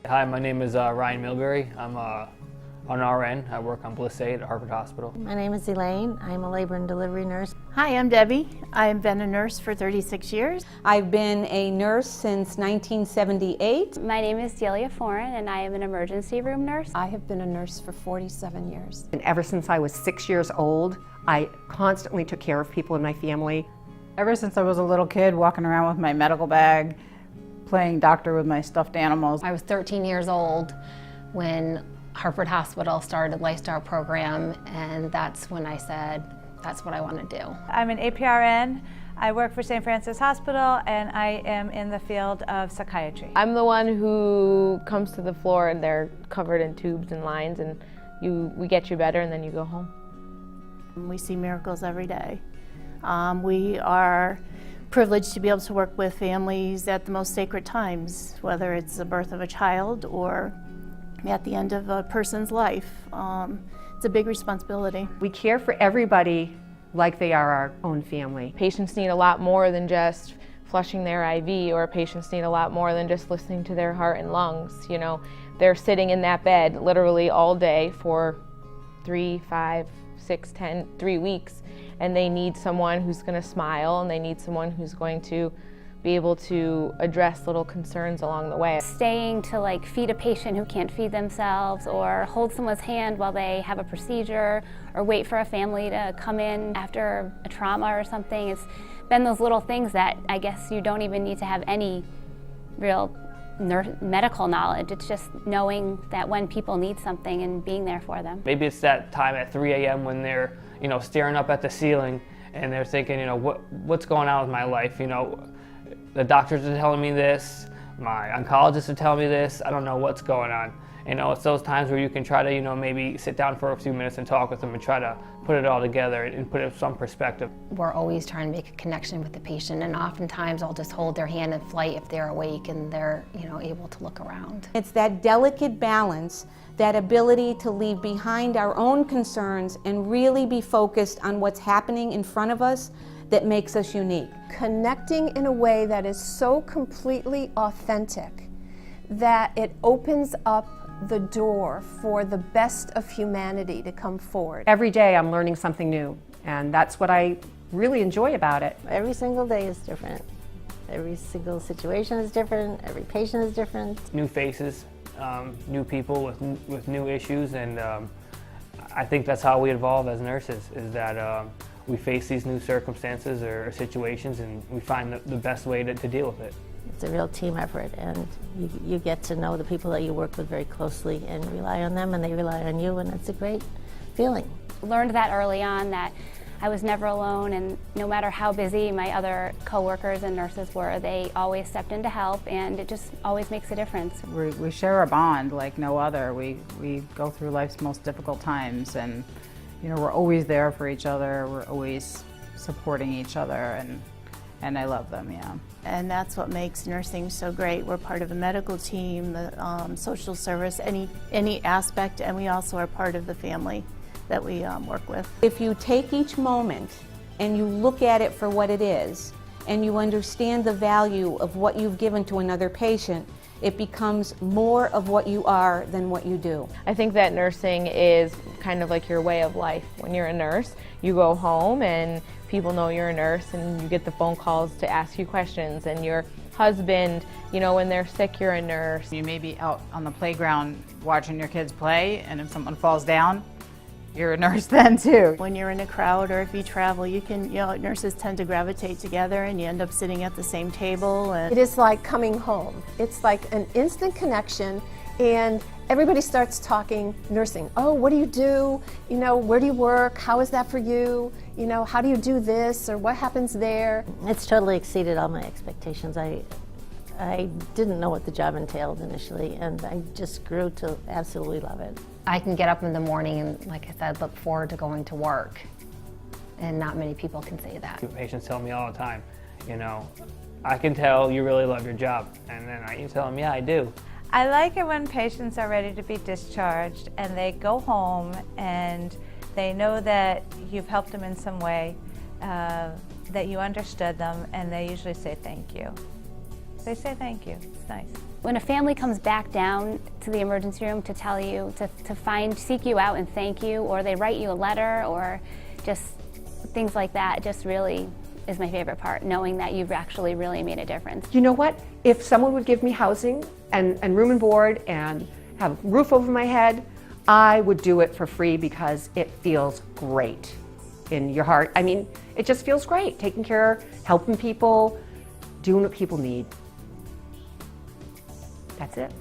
Hi, my name is Ryan Milbury. I'm an RN. I work on Bliss 8 at Harvard Hospital. My name is Elaine. I'm a labor and delivery nurse. Hi, I'm Debbie. I've been a nurse for 36 years. I've been a nurse since 1978. My name is Delia Foreign and I am an emergency room nurse. I have been a nurse for 47 years. And ever since I was 6 years old, I constantly took care of people in my family. Ever since I was a little kid, walking around with my medical bag, playing doctor with my stuffed animals. I was 13 years old when Harvard Hospital started a lifestyle program, and that's when I said, that's what I want to do. I'm an APRN. I work for St. Francis Hospital, and I am in the field of psychiatry. I'm the one who comes to the floor and they're covered in tubes and lines, and we get you better and then you go home. We see miracles every day. We are privileged to be able to work with families at the most sacred times, whether it's the birth of a child or at the end of a person's life. It's a big responsibility. We care for everybody like they are our own family. Patients need a lot more than just flushing their IV, or patients need a lot more than just listening to their heart and lungs. You know, they're sitting in that bed literally all day for 3, 5, 6, 10, 3 weeks, and they need someone who's going to smile, and they need someone who's going to be able to address little concerns along the way. Staying to feed a patient who can't feed themselves, or hold someone's hand while they have a procedure, or wait for a family to come in after a trauma or something. It's been those little things that I guess you don't even need to have any real medical knowledge. It's just knowing that when people need something and being there for them. Maybe it's that time at 3 a.m. when they're staring up at the ceiling and they're thinking, what's going on with my life? The doctors are telling me this, my oncologists are telling me this, I don't know what's going on. It's those times where you can try to, maybe sit down for a few minutes and talk with them and try to put it all together and put it in some perspective. We're always trying to make a connection with the patient, and oftentimes I'll just hold their hand in flight if they're awake and they're able to look around. It's that delicate balance, that ability to leave behind our own concerns and really be focused on what's happening in front of us that makes us unique. Connecting in a way that is so completely authentic that it opens up the door for the best of humanity to come forward. Every day I'm learning something new, and that's what I really enjoy about it. Every single day is different. Every single situation is different. Every patient is different. New faces, new people with new issues, and I think that's how we evolve as nurses, is that we face these new circumstances or situations, and we find the best way to deal with it. It's a real team effort, and you get to know the people that you work with very closely and rely on them, and they rely on you, and it's a great feeling. Learned that early on, that I was never alone, and no matter how busy my other coworkers and nurses were, they always stepped in to help, and it just always makes a difference. We share a bond like no other. We go through life's most difficult times, and we're always there for each other. We're always supporting each other, and I love them, yeah. And that's what makes nursing so great. We're part of a medical team, the social service, any aspect, and we also are part of the family that we work with. If you take each moment and you look at it for what it is, and you understand the value of what you've given to another patient, it becomes more of what you are than what you do. I think that nursing is kind of like your way of life. When you're a nurse, you go home and people know you're a nurse, and you get the phone calls to ask you questions, and your husband, when they're sick, you're a nurse. You may be out on the playground watching your kids play, and if someone falls down, you're a nurse then too. When you're in a crowd or if you travel, nurses tend to gravitate together and you end up sitting at the same table. It is like coming home. It's like an instant connection, and everybody starts talking nursing. Oh, what do you do? Where do you work? How is that for you? How do you do this, or what happens there? It's totally exceeded all my expectations. I didn't know what the job entailed initially, and I just grew to absolutely love it. I can get up in the morning and, like I said, look forward to going to work, and not many people can say that. Patients tell me all the time, I can tell you really love your job, and then I tell them, yeah, I do. I like it when patients are ready to be discharged and they go home and they know that you've helped them in some way, that you understood them, and they usually say thank you. They say thank you. It's nice. When a family comes back down to the emergency room to tell you, seek you out and thank you, or they write you a letter, or just things like that, just really is my favorite part, knowing that you've actually really made a difference. You know what? If someone would give me housing and room and board and have a roof over my head, I would do it for free because it feels great in your heart. I mean, it just feels great, taking care, helping people, doing what people need. That's it.